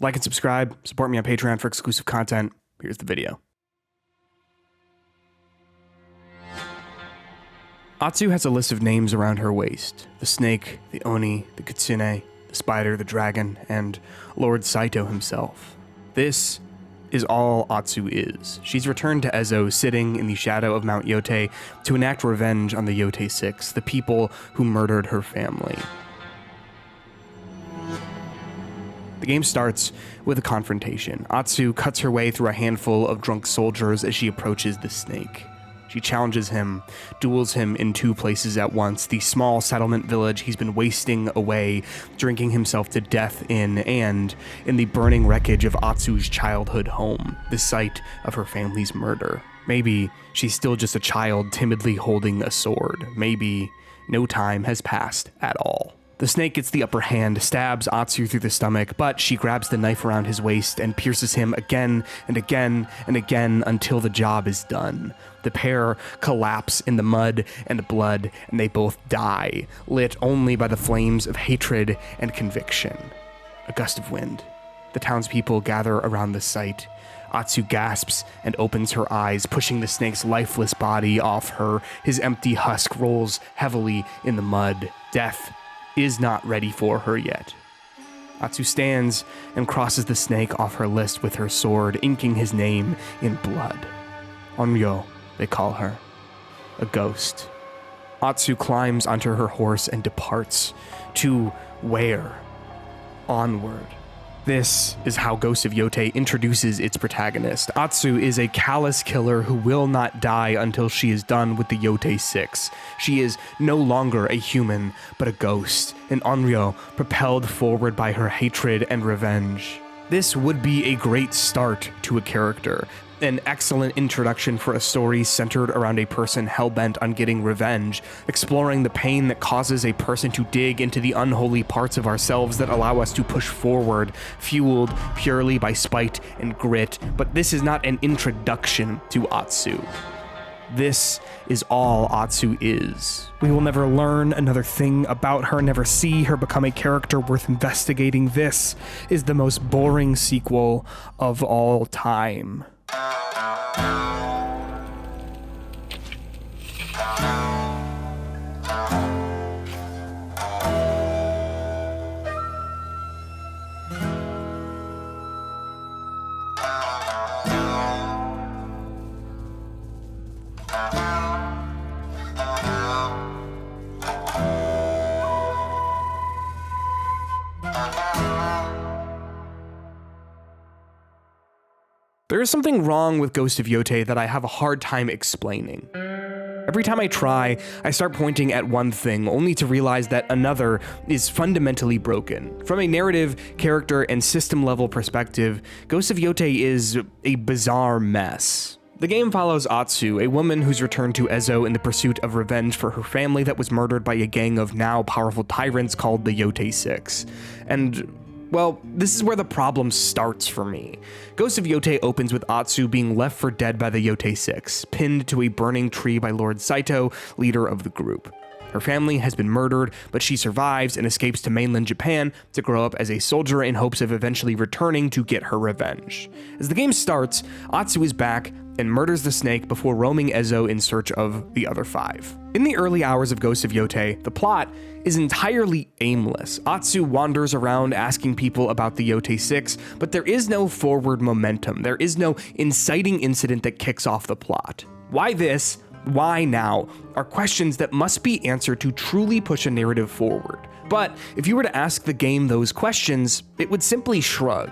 Like and subscribe, support me on Patreon for exclusive content. Here's the video. Atsu has a list of names around her waist. The snake, the oni, the kitsune, the spider, the dragon, and Lord Saito himself. This is all Atsu is. She's returned to Ezo, sitting in the shadow of Mount Yotei to enact revenge on the Yotei Six, the people who murdered her family. The game starts with a confrontation. Atsu cuts her way through a handful of drunk soldiers as she approaches the snake. She challenges him, duels him in two places at once, the small settlement village he's been wasting away, drinking himself to death in, and in the burning wreckage of Atsu's childhood home, the site of her family's murder. Maybe she's still just a child timidly holding a sword. Maybe no time has passed at all. The snake gets the upper hand, stabs Atsu through the stomach, but she grabs the knife around his waist and pierces him again and again and again until the job is done. The pair collapse in the mud and blood, and they both die, lit only by the flames of hatred and conviction. A gust of wind. The townspeople gather around the site. Atsu gasps and opens her eyes, pushing the snake's lifeless body off her. His empty husk rolls heavily in the mud. Death is not ready for her yet. Atsu stands and crosses the snake off her list with her sword, inking his name in blood. Onryo, they call her. A ghost. Atsu climbs onto her horse and departs. To where? Onward. This is how Ghost of Yotei introduces its protagonist. Atsu is a callous killer who will not die until she is done with the Yotei Six. She is no longer a human, but a ghost, an Onryo propelled forward by her hatred and revenge. This would be a great start to a character, an excellent introduction for a story centered around a person hell-bent on getting revenge, exploring the pain that causes a person to dig into the unholy parts of ourselves that allow us to push forward, fueled purely by spite and grit. But this is not an introduction to Atsu. This is all Atsu is. We will never learn another thing about her, never see her become a character worth investigating. This is the most boring sequel of all time. There is something wrong with Ghost of Yotei that I have a hard time explaining. Every time I try, I start pointing at one thing, only to realize that another is fundamentally broken. From a narrative, character, and system-level perspective, Ghost of Yotei is a bizarre mess. The game follows Atsu, a woman who's returned to Ezo in the pursuit of revenge for her family that was murdered by a gang of now powerful tyrants called the Yotei Six. And well, this is where the problem starts for me. Ghost of Yotei opens with Atsu being left for dead by the Yotei Six, pinned to a burning tree by Lord Saito, leader of the group. Her family has been murdered, but she survives and escapes to mainland Japan to grow up as a soldier in hopes of eventually returning to get her revenge. As the game starts, Atsu is back and murders the snake before roaming Ezo in search of the other five. In the early hours of Ghost of Yotei, the plot is entirely aimless. Atsu wanders around asking people about the Yotei Six, but there is no forward momentum. There is no inciting incident that kicks off the plot. Why this? Why now? Are questions that must be answered to truly push a narrative forward. But if you were to ask the game those questions, it would simply shrug.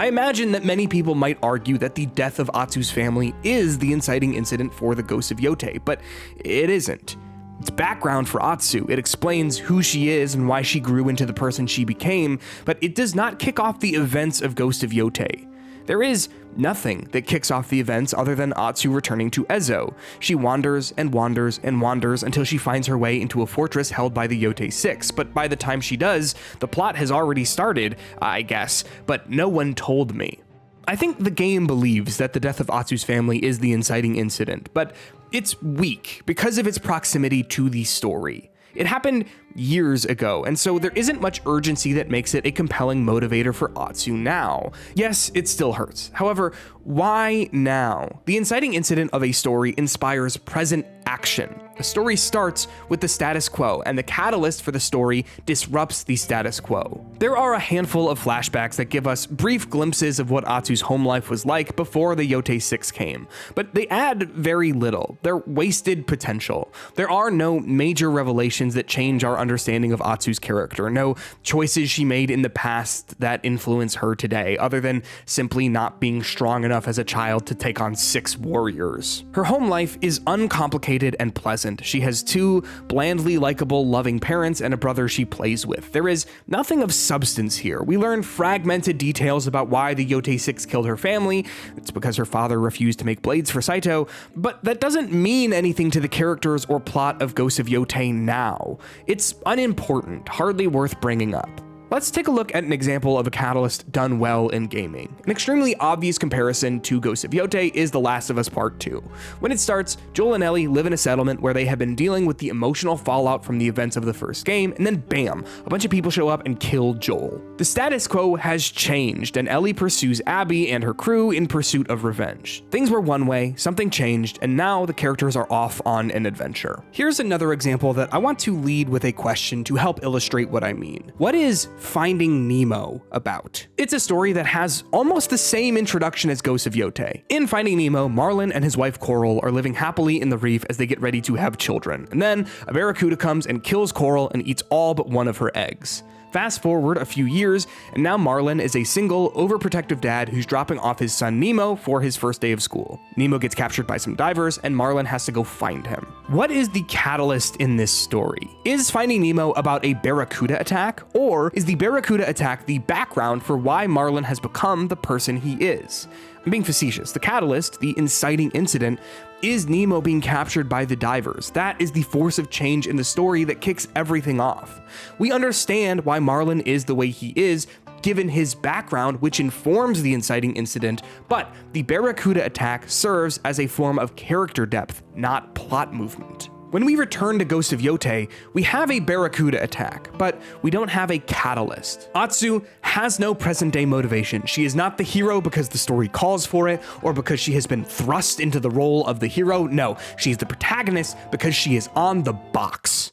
I imagine that many people might argue that the death of Atsu's family is the inciting incident for the Ghost of Yotei, but it isn't. It's background for Atsu. It explains who she is and why she grew into the person she became, but it does not kick off the events of Ghost of Yotei. There is nothing that kicks off the events other than Atsu returning to Ezo. She wanders and wanders and wanders until she finds her way into a fortress held by the Yotei Six, but by the time she does, the plot has already started, I guess, but no one told me. I think the game believes that the death of Atsu's family is the inciting incident, but it's weak because of its proximity to the story. It happened years ago, and so there isn't much urgency that makes it a compelling motivator for Atsu now. Yes, it still hurts. However, why now? The inciting incident of a story inspires present action. The story starts with the status quo, and the catalyst for the story disrupts the status quo. There are a handful of flashbacks that give us brief glimpses of what Atsu's home life was like before the Yotei 6 came, but they add very little. They're wasted potential. There are no major revelations that change our understanding of Atsu's character, no choices she made in the past that influence her today, other than simply not being strong enough as a child to take on 6 warriors. Her home life is uncomplicated and pleasant. She has 2 blandly likable, loving parents and a brother she plays with. There is nothing of substance here. We learn fragmented details about why the Yotei 6 killed her family. It's because her father refused to make blades for Saito, but that doesn't mean anything to the characters or plot of Ghosts of Yotei now. It's unimportant, hardly worth bringing up. Let's take a look at an example of a catalyst done well in gaming. An extremely obvious comparison to Ghosts of Yotei is The Last of Us Part 2. When it starts, Joel and Ellie live in a settlement where they have been dealing with the emotional fallout from the events of the first game, and then bam, a bunch of people show up and kill Joel. The status quo has changed, and Ellie pursues Abby and her crew in pursuit of revenge. Things were one way, something changed, and now the characters are off on an adventure. Here's another example that I want to lead with a question to help illustrate what I mean. What is Finding Nemo about? It's a story that has almost the same introduction as Ghosts of Yotei. In Finding Nemo, Marlin and his wife Coral are living happily in the reef as they get ready to have children, and then a barracuda comes and kills Coral and eats all but one of her eggs. Fast forward a few years, and now Marlin is a single, overprotective dad who's dropping off his son Nemo for his first day of school. Nemo gets captured by some divers, and Marlin has to go find him. What is the catalyst in this story? Is Finding Nemo about a barracuda attack, or is the barracuda attack the background for why Marlin has become the person he is? I'm being facetious. The catalyst, the inciting incident, is Nemo being captured by the divers. That is the force of change in the story that kicks everything off. We understand why Marlin is the way he is, given his background, which informs the inciting incident, but the barracuda attack serves as a form of character depth, not plot movement. When we return to Ghosts of Yotei, we have a barracuda attack, but we don't have a catalyst. Atsu has no present-day motivation. She is not the hero because the story calls for it, or because she has been thrust into the role of the hero. No, she's the protagonist because she is on the box.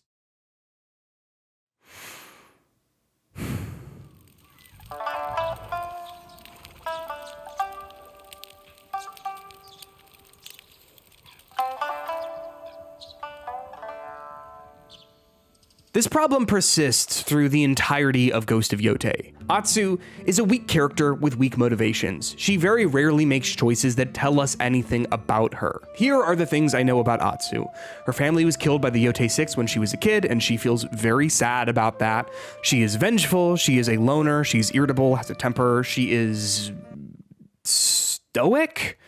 This problem persists through the entirety of Ghost of Yotei. Atsu is a weak character with weak motivations. She very rarely makes choices that tell us anything about her. Here are the things I know about Atsu. Her family was killed by the Yotei 6 when she was a kid, and she feels very sad about that. She is vengeful, she is a loner, she's irritable, has a temper, she is stoic?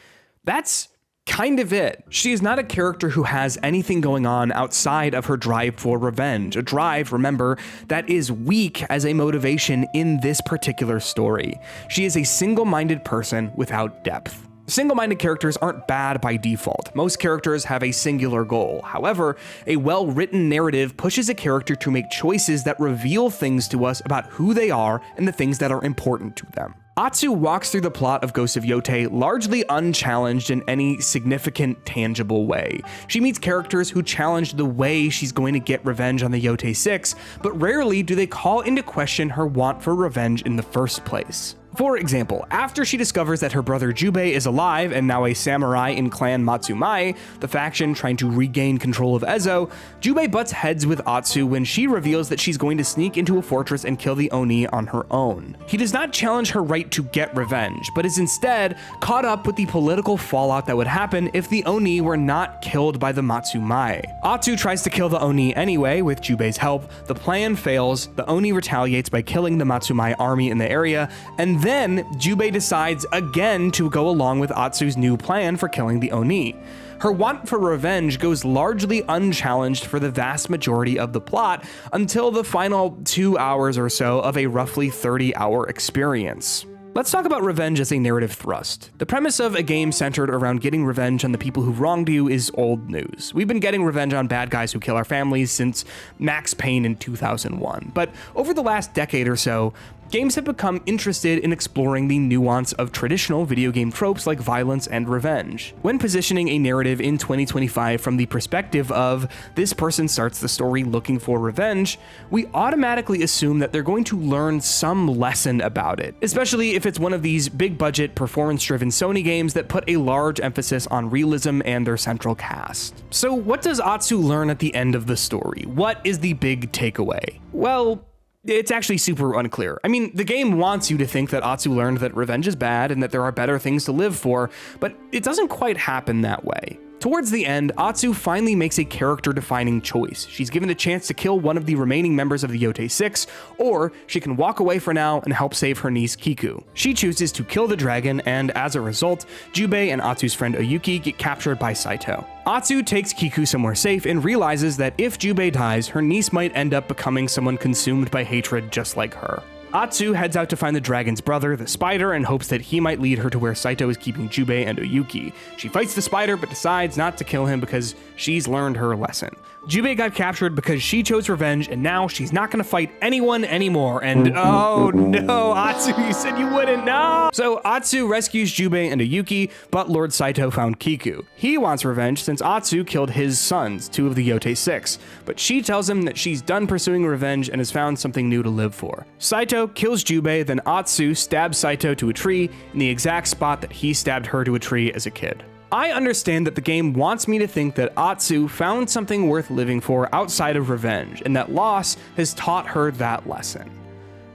That's kind of it. She is not a character who has anything going on outside of her drive for revenge. A drive, remember, that is weak as a motivation in this particular story. She is a single-minded person without depth. Single-minded characters aren't bad by default. Most characters have a singular goal. However, a well-written narrative pushes a character to make choices that reveal things to us about who they are and the things that are important to them. Atsu walks through the plot of Ghosts of Yotei largely unchallenged in any significant, tangible way. She meets characters who challenge the way she's going to get revenge on the Yotei 6, but rarely do they call into question her want for revenge in the first place. For example, after she discovers that her brother Jubei is alive and now a samurai in clan Matsumai, the faction trying to regain control of Ezo, Jubei butts heads with Atsu when she reveals that she's going to sneak into a fortress and kill the Oni on her own. He does not challenge her right to get revenge, but is instead caught up with the political fallout that would happen if the Oni were not killed by the Matsumai. Atsu tries to kill the Oni anyway with Jubei's help. The plan fails, the Oni retaliates by killing the Matsumai army in the area, and then Jubei decides again to go along with Atsu's new plan for killing the Oni. Her want for revenge goes largely unchallenged for the vast majority of the plot until the final 2 hours or so of a roughly 30-hour experience. Let's talk about revenge as a narrative thrust. The premise of a game centered around getting revenge on the people who wronged you is old news. We've been getting revenge on bad guys who kill our families since Max Payne in 2001. But over the last decade or so, games have become interested in exploring the nuance of traditional video game tropes like violence and revenge. When positioning a narrative in 2025 from the perspective of this person starts the story looking for revenge, we automatically assume that they're going to learn some lesson about it, especially if it's one of these big budget, performance-driven Sony games that put a large emphasis on realism and their central cast. So what does Atsu learn at the end of the story? What is the big takeaway? Well, it's actually super unclear. I mean, the game wants you to think that Atsu learned that revenge is bad and that there are better things to live for, but it doesn't quite happen that way. Towards the end, Atsu finally makes a character-defining choice. She's given a chance to kill one of the remaining members of the Yotei 6, or she can walk away for now and help save her niece Kiku. She chooses to kill the dragon, and as a result, Jubei and Atsu's friend Oyuki get captured by Saito. Atsu takes Kiku somewhere safe and realizes that if Jubei dies, her niece might end up becoming someone consumed by hatred just like her. Atsu heads out to find the dragon's brother, the spider, and hopes that he might lead her to where Saito is keeping Jubei and Oyuki. She fights the spider but decides not to kill him because she's learned her lesson. Jubei got captured because she chose revenge, and now she's not going to fight anyone anymore. And oh no, Atsu, you said you wouldn't, no! So Atsu rescues Jubei and Oyuki, but Lord Saito found Kiku. He wants revenge since Atsu killed his sons, 2 of the Yotei 6, but she tells him that she's done pursuing revenge and has found something new to live for. Saito kills Jubei, then Atsu stabs Saito to a tree in the exact spot that he stabbed her to a tree as a kid. I understand that the game wants me to think that Atsu found something worth living for outside of revenge, and that loss has taught her that lesson.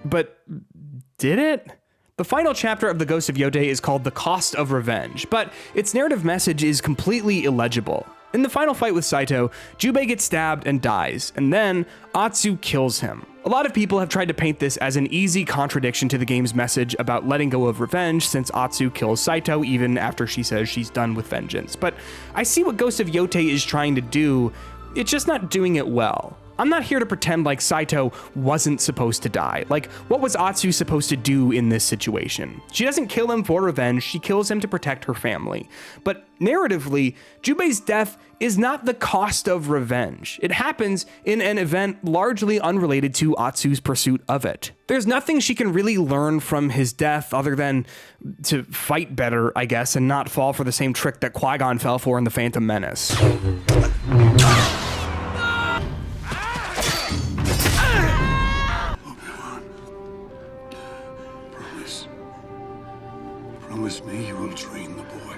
But did it? The final chapter of The Ghost of Yotei is called The Cost of Revenge, but its narrative message is completely illegible. In the final fight with Saito, Jubei gets stabbed and dies, and then Atsu kills him. A lot of people have tried to paint this as an easy contradiction to the game's message about letting go of revenge since Atsu kills Saito even after she says she's done with vengeance. But I see what Ghost of Yotei is trying to do, it's just not doing it well. I'm not here to pretend like Saito wasn't supposed to die. Like, what was Atsu supposed to do in this situation? She doesn't kill him for revenge, she kills him to protect her family. But narratively, Jubei's death is not the cost of revenge. It happens in an event largely unrelated to Atsu's pursuit of it. There's nothing she can really learn from his death other than to fight better, I guess, and not fall for the same trick that Qui-Gon fell for in The Phantom Menace. Promise me you will train the boy.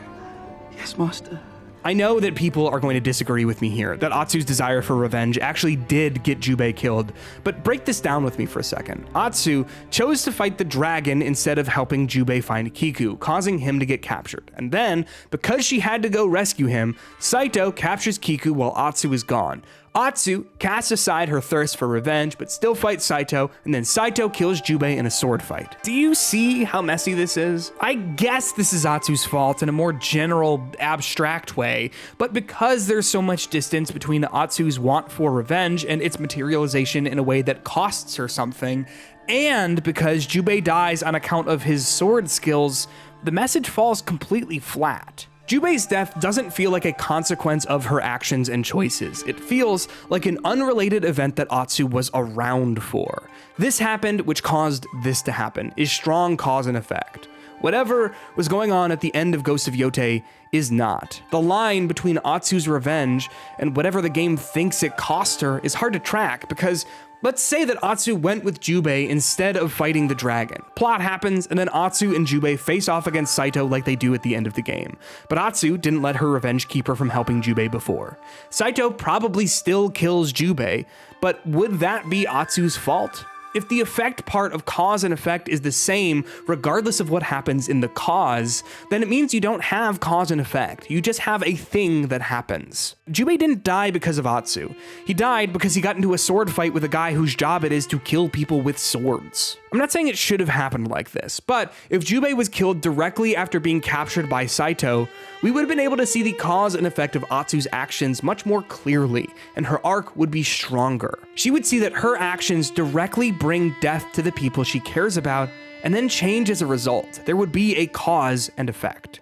Yes, Master. I know that people are going to disagree with me here, that Atsu's desire for revenge actually did get Jubei killed, but break this down with me for a second. Atsu chose to fight the dragon instead of helping Jubei find Kiku, causing him to get captured. And then, because she had to go rescue him, Saito captures Kiku while Atsu is gone. Atsu casts aside her thirst for revenge, but still fights Saito, and then Saito kills Jubei in a sword fight. Do you see how messy this is? I guess this is Atsu's fault in a more general, abstract way, but because there's so much distance between Atsu's want for revenge and its materialization in a way that costs her something, and because Jubei dies on account of his sword skills, the message falls completely flat. Jubei's death doesn't feel like a consequence of her actions and choices. It feels like an unrelated event that Atsu was around for. This happened, which caused this to happen, is strong cause and effect. Whatever was going on at the end of Ghost of Yotei is not. The line between Atsu's revenge and whatever the game thinks it cost her is hard to track because let's say that Atsu went with Jubei instead of fighting the dragon. Plot happens, and then Atsu and Jubei face off against Saito like they do at the end of the game. But Atsu didn't let her revenge keep her from helping Jubei before. Saito probably still kills Jubei, but would that be Atsu's fault? If the effect part of cause and effect is the same regardless of what happens in the cause, then it means you don't have cause and effect. You just have a thing that happens. Jubei didn't die because of Atsu. He died because he got into a sword fight with a guy whose job it is to kill people with swords. I'm not saying it should have happened like this, but if Jubei was killed directly after being captured by Saito, we would have been able to see the cause and effect of Atsu's actions much more clearly, and her arc would be stronger. She would see that her actions directly bring death to the people she cares about, and then change as a result. There would be a cause and effect.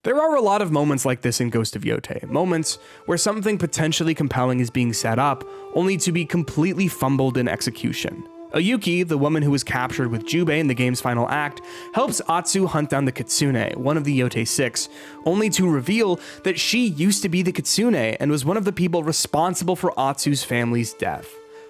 There are a lot of moments like this in Ghost of Yotei, moments where something potentially compelling is being set up, only to be completely fumbled in execution. Oyuki, the woman who was captured with Jubei in the game's final act, helps Atsu hunt down the Kitsune, one of the Yotei 6, only to reveal that she used to be the Kitsune and was one of the people responsible for Atsu's family's death.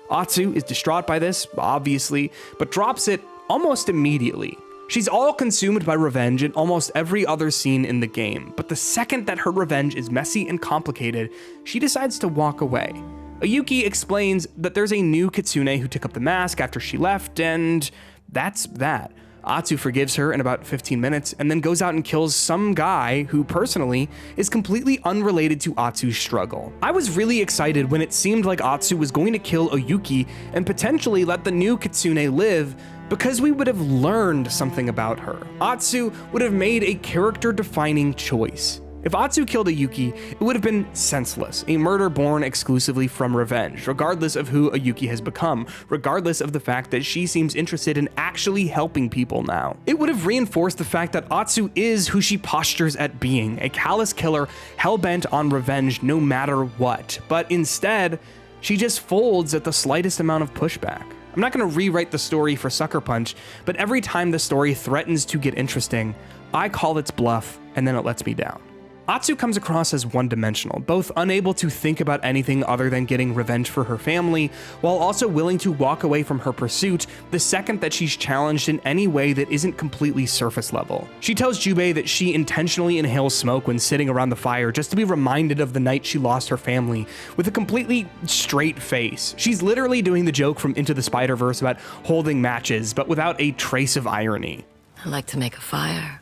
Atsu is distraught by this, obviously, but drops it almost immediately. She's all consumed by revenge in almost every other scene in the game, but the second that her revenge is messy and complicated, she decides to walk away. Oyuki explains that there's a new Kitsune who took up the mask after she left, and that's that. Atsu forgives her in about 15 minutes and then goes out and kills some guy who, personally, is completely unrelated to Atsu's struggle. I was really excited when it seemed like Atsu was going to kill Oyuki and potentially let the new Kitsune live, because we would have learned something about her. Atsu would have made a character-defining choice. If Atsu killed Oyuki, it would have been senseless, a murder born exclusively from revenge, regardless of who Oyuki has become, regardless of the fact that she seems interested in actually helping people now. It would have reinforced the fact that Atsu is who she postures at being, a callous killer hell-bent on revenge no matter what, but instead, she just folds at the slightest amount of pushback. I'm not going to rewrite the story for Sucker Punch, but every time the story threatens to get interesting, I call its bluff, and then it lets me down. Atsu comes across as one-dimensional, both unable to think about anything other than getting revenge for her family, while also willing to walk away from her pursuit the second that she's challenged in any way that isn't completely surface level. She tells Jubei that she intentionally inhales smoke when sitting around the fire just to be reminded of the night she lost her family, with a completely straight face. She's literally doing the joke from Into the Spider-Verse about holding matches, but without a trace of irony. I like to make a fire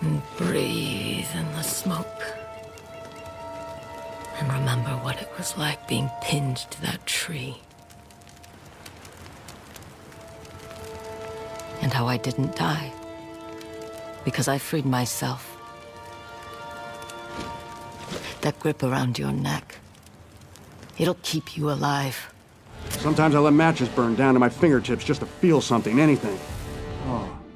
and breathe in the smoke and remember what it was like being pinned to that tree. And how I didn't die because I freed myself. That grip around your neck, it'll keep you alive. Sometimes I let matches burn down to my fingertips just to feel something, anything.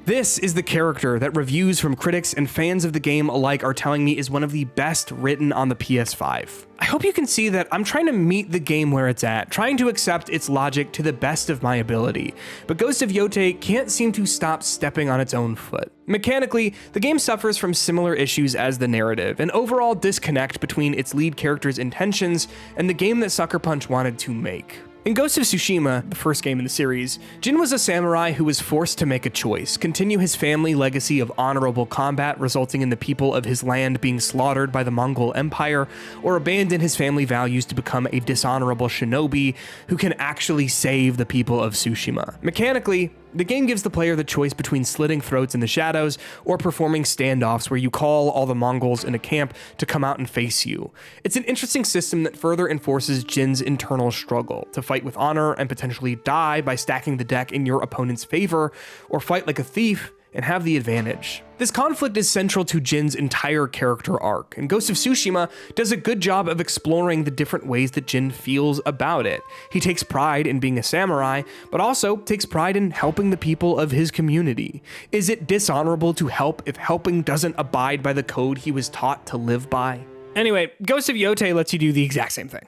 This is the character that reviews from critics and fans of the game alike are telling me is one of the best written on the PS5. I hope you can see that I'm trying to meet the game where it's at, trying to accept its logic to the best of my ability, but Ghost of Yotei can't seem to stop stepping on its own foot. Mechanically, the game suffers from similar issues as the narrative, an overall disconnect between its lead character's intentions and the game that Sucker Punch wanted to make. In Ghost of Tsushima, the first game in the series, Jin was a samurai who was forced to make a choice, continue his family legacy of honorable combat resulting in the people of his land being slaughtered by the Mongol Empire, or abandon his family values to become a dishonorable shinobi who can actually save the people of Tsushima. Mechanically, the game gives the player the choice between slitting throats in the shadows or performing standoffs where you call all the Mongols in a camp to come out and face you. It's an interesting system that further enforces Jin's internal struggle to fight with honor and potentially die by stacking the deck in your opponent's favor, or fight like a thief and have the advantage. This conflict is central to Jin's entire character arc, and Ghost of Tsushima does a good job of exploring the different ways that Jin feels about it. He takes pride in being a samurai, but also takes pride in helping the people of his community. Is it dishonorable to help if helping doesn't abide by the code he was taught to live by? Anyway, Ghost of Yotei lets you do the exact same thing.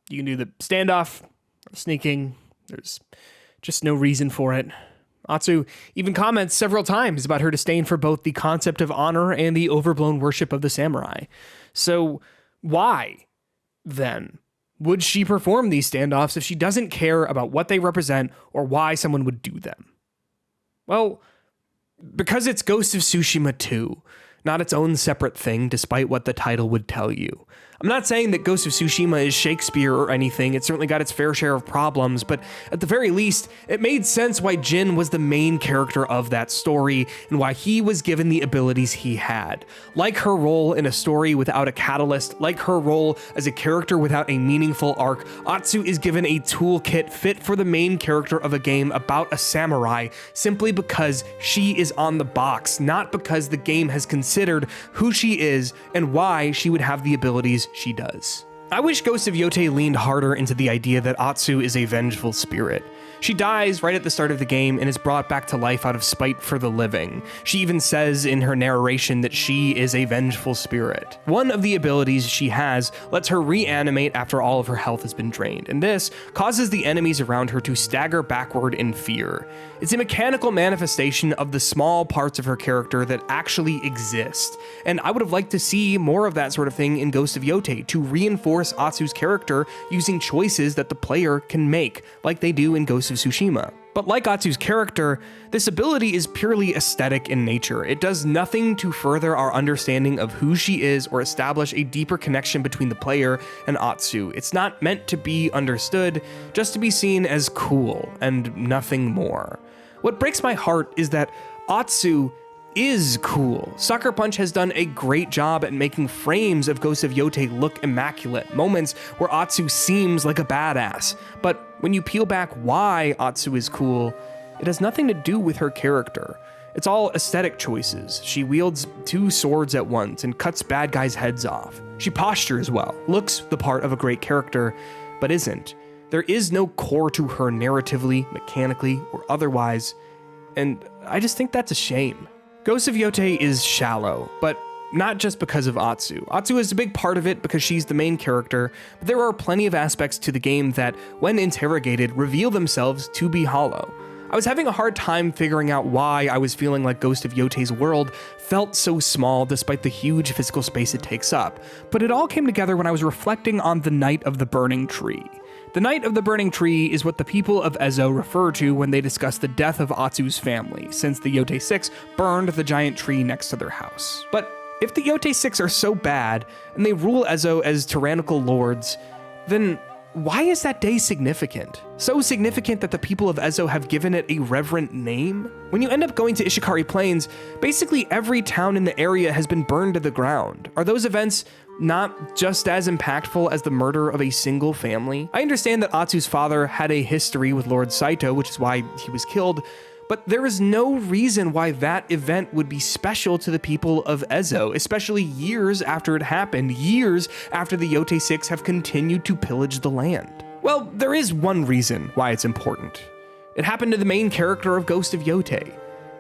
You can do the standoff, sneaking, there's just no reason for it. Atsu even comments several times about her disdain for both the concept of honor and the overblown worship of the samurai. So why, then, would she perform these standoffs if she doesn't care about what they represent or why someone would do them? Well, because it's Ghost of Tsushima 2, not its own separate thing, despite what the title would tell you. I'm not saying that Ghost of Tsushima is Shakespeare or anything, it certainly got its fair share of problems, but at the very least, it made sense why Jin was the main character of that story and why he was given the abilities he had. Like her role in a story without a catalyst, like her role as a character without a meaningful arc, Atsu is given a toolkit fit for the main character of a game about a samurai simply because she is on the box, not because the game has considered who she is and why she would have the abilities she does. I wish Ghost of Yotei leaned harder into the idea that Atsu is a vengeful spirit. She dies right at the start of the game and is brought back to life out of spite for the living. She even says in her narration that she is a vengeful spirit. One of the abilities she has lets her reanimate after all of her health has been drained, and this causes the enemies around her to stagger backward in fear. It's a mechanical manifestation of the small parts of her character that actually exist, and I would have liked to see more of that sort of thing in Ghost of Yotei to reinforce Atsu's character using choices that the player can make, like they do in Ghost of Tsushima. But like Atsu's character, this ability is purely aesthetic in nature. It does nothing to further our understanding of who she is or establish a deeper connection between the player and Atsu. It's not meant to be understood, just to be seen as cool and nothing more. What breaks my heart is that Atsu is cool. Sucker Punch has done a great job at making frames of Ghost of Yotei look immaculate, moments where Atsu seems like a badass. But when you peel back why Atsu is cool, it has nothing to do with her character. It's all aesthetic choices. She wields 2 swords at once and cuts bad guys' heads off. She postures well, looks the part of a great character, but isn't. There is no core to her narratively, mechanically, or otherwise, and I just think that's a shame. Ghost of Yotei is shallow, but not just because of Atsu. Atsu is a big part of it because she's the main character, but there are plenty of aspects to the game that, when interrogated, reveal themselves to be hollow. I was having a hard time figuring out why I was feeling like Ghost of Yotei's world felt so small despite the huge physical space it takes up, but it all came together when I was reflecting on the Night of the Burning Tree. The Night of the Burning Tree is what the people of Ezo refer to when they discuss the death of Atsu's family, since the Yotei 6 burned the giant tree next to their house. But if the Yotei 6 are so bad, and they rule Ezo as tyrannical lords, then why is that day significant? So significant that the people of Ezo have given it a reverent name? When you end up going to Ishikari Plains, basically every town in the area has been burned to the ground. Are those events not just as impactful as the murder of a single family? I understand that Atsu's father had a history with Lord Saito, which is why he was killed, but there is no reason why that event would be special to the people of Ezo, especially years after it happened, years after the Yotei 6 have continued to pillage the land. Well, there is one reason why it's important. It happened to the main character of Ghost of Yotei.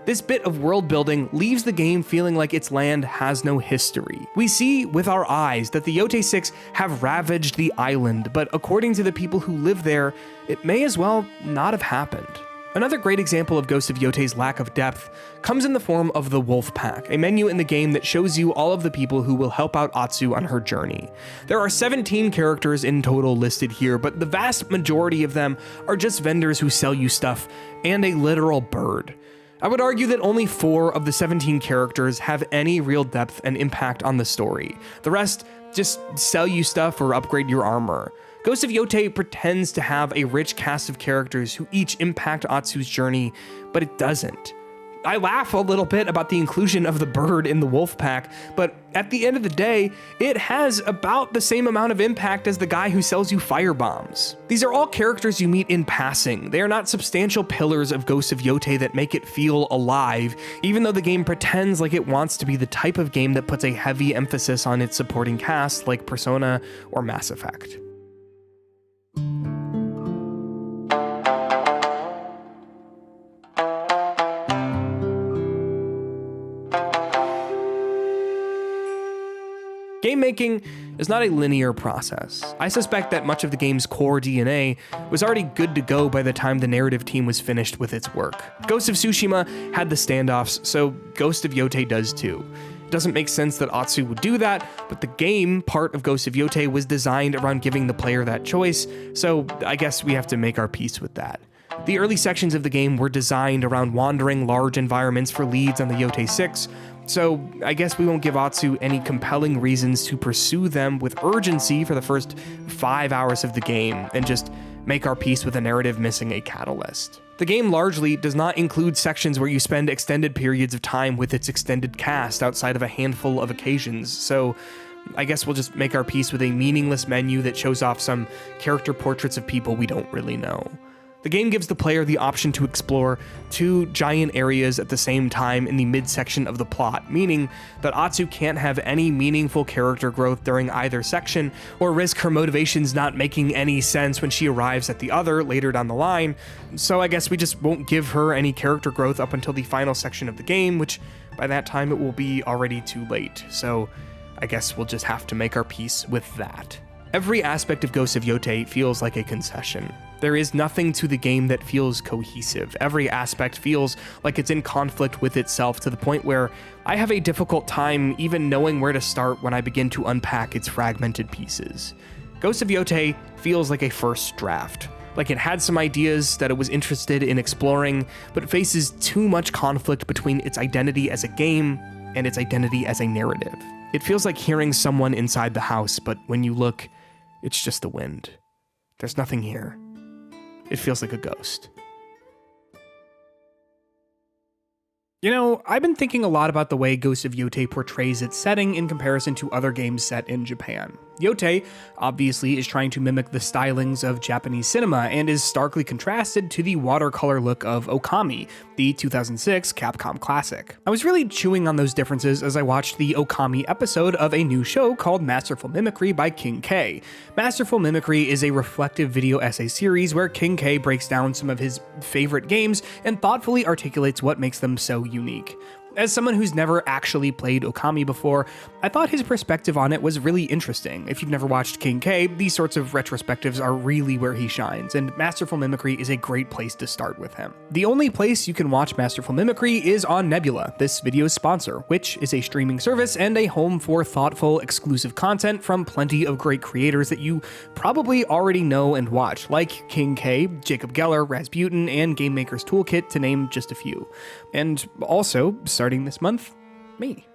This bit of world building leaves the game feeling like its land has no history. We see with our eyes that the Yotei 6 have ravaged the island, but according to the people who live there, it may as well not have happened. Another great example of Ghost of Yotei's lack of depth comes in the form of the Wolf Pack, a menu in the game that shows you all of the people who will help out Atsu on her journey. There are 17 characters in total listed here, but the vast majority of them are just vendors who sell you stuff and a literal bird. I would argue that only 4 of the 17 characters have any real depth and impact on the story. The rest just sell you stuff or upgrade your armor. Ghost of Yotei pretends to have a rich cast of characters who each impact Atsu's journey, but it doesn't. I laugh a little bit about the inclusion of the bird in the wolf pack, but at the end of the day, it has about the same amount of impact as the guy who sells you firebombs. These are all characters you meet in passing. They are not substantial pillars of Ghost of Yotei that make it feel alive, even though the game pretends like it wants to be the type of game that puts a heavy emphasis on its supporting cast like Persona or Mass Effect. Game making is not a linear process. I suspect that much of the game's core DNA was already good to go by the time the narrative team was finished with its work. Ghost of Tsushima had the standoffs, so Ghost of Yotei does too. It doesn't make sense that Atsu would do that, but the game part of Ghost of Yotei was designed around giving the player that choice, so I guess we have to make our peace with that. The early sections of the game were designed around wandering large environments for leads on the Yotei 6, so I guess we won't give Atsu any compelling reasons to pursue them with urgency for the first 5 hours of the game, and just make our peace with a narrative missing a catalyst. The game largely does not include sections where you spend extended periods of time with its extended cast outside of a handful of occasions, so I guess we'll just make our peace with a meaningless menu that shows off some character portraits of people we don't really know. The game gives the player the option to explore 2 giant areas at the same time in the midsection of the plot, meaning that Atsu can't have any meaningful character growth during either section, or risk her motivations not making any sense when she arrives at the other later down the line. So I guess we just won't give her any character growth up until the final section of the game, which by that time it will be already too late. So I guess we'll just have to make our peace with that. Every aspect of Ghosts of Yotei feels like a concession. There is nothing to the game that feels cohesive. Every aspect feels like it's in conflict with itself to the point where I have a difficult time even knowing where to start when I begin to unpack its fragmented pieces. Ghosts of Yotei feels like a first draft. Like it had some ideas that it was interested in exploring, but faces too much conflict between its identity as a game and its identity as a narrative. It feels like hearing someone inside the house, but when you look, it's just the wind. There's nothing here. It feels like a ghost. You know, I've been thinking a lot about the way Ghosts of Yotei portrays its setting in comparison to other games set in Japan. Yotei obviously is trying to mimic the stylings of Japanese cinema and is starkly contrasted to the watercolor look of Okami, the 2006 Capcom classic. I was really chewing on those differences as I watched the Okami episode of a new show called Masterful Mimicry by KingK. Masterful Mimicry is a reflective video essay series where KingK breaks down some of his favorite games and thoughtfully articulates what makes them so unique. As someone who's never actually played Okami before, I thought his perspective on it was really interesting. If you've never watched KingK, these sorts of retrospectives are really where he shines, and Masterful Mimicry is a great place to start with him. The only place you can watch Masterful Mimicry is on Nebula, this video's sponsor, which is a streaming service and a home for thoughtful, exclusive content from plenty of great creators that you probably already know and watch, like KingK, Jacob Geller, Rasputin, and Game Maker's Toolkit, to name just a few. And also, starting this month, me.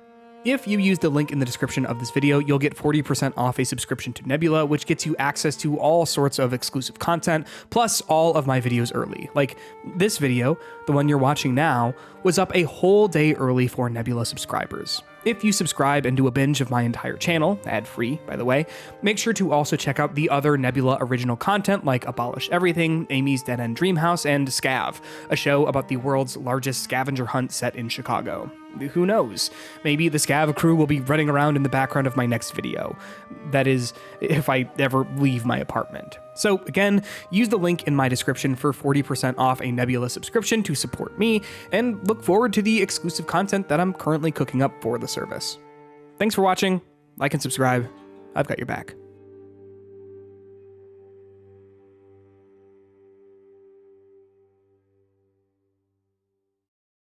If you use the link in the description of this video, you'll get 40% off a subscription to Nebula, which gets you access to all sorts of exclusive content, plus all of my videos early. Like this video, the one you're watching now, was up a whole day early for Nebula subscribers. If you subscribe and do a binge of my entire channel, ad-free by the way, make sure to also check out the other Nebula original content like Abolish Everything, Amy's Dead End Dreamhouse, and Scav, a show about the world's largest scavenger hunt set in Chicago. Who knows? Maybe the Scav crew will be running around in the background of my next video. That is, if I ever leave my apartment. So again, use the link in my description for 40% off a Nebula subscription to support me, and look forward to the exclusive content that I'm currently cooking up for the service. Thanks for watching. Like and subscribe. I've got your back.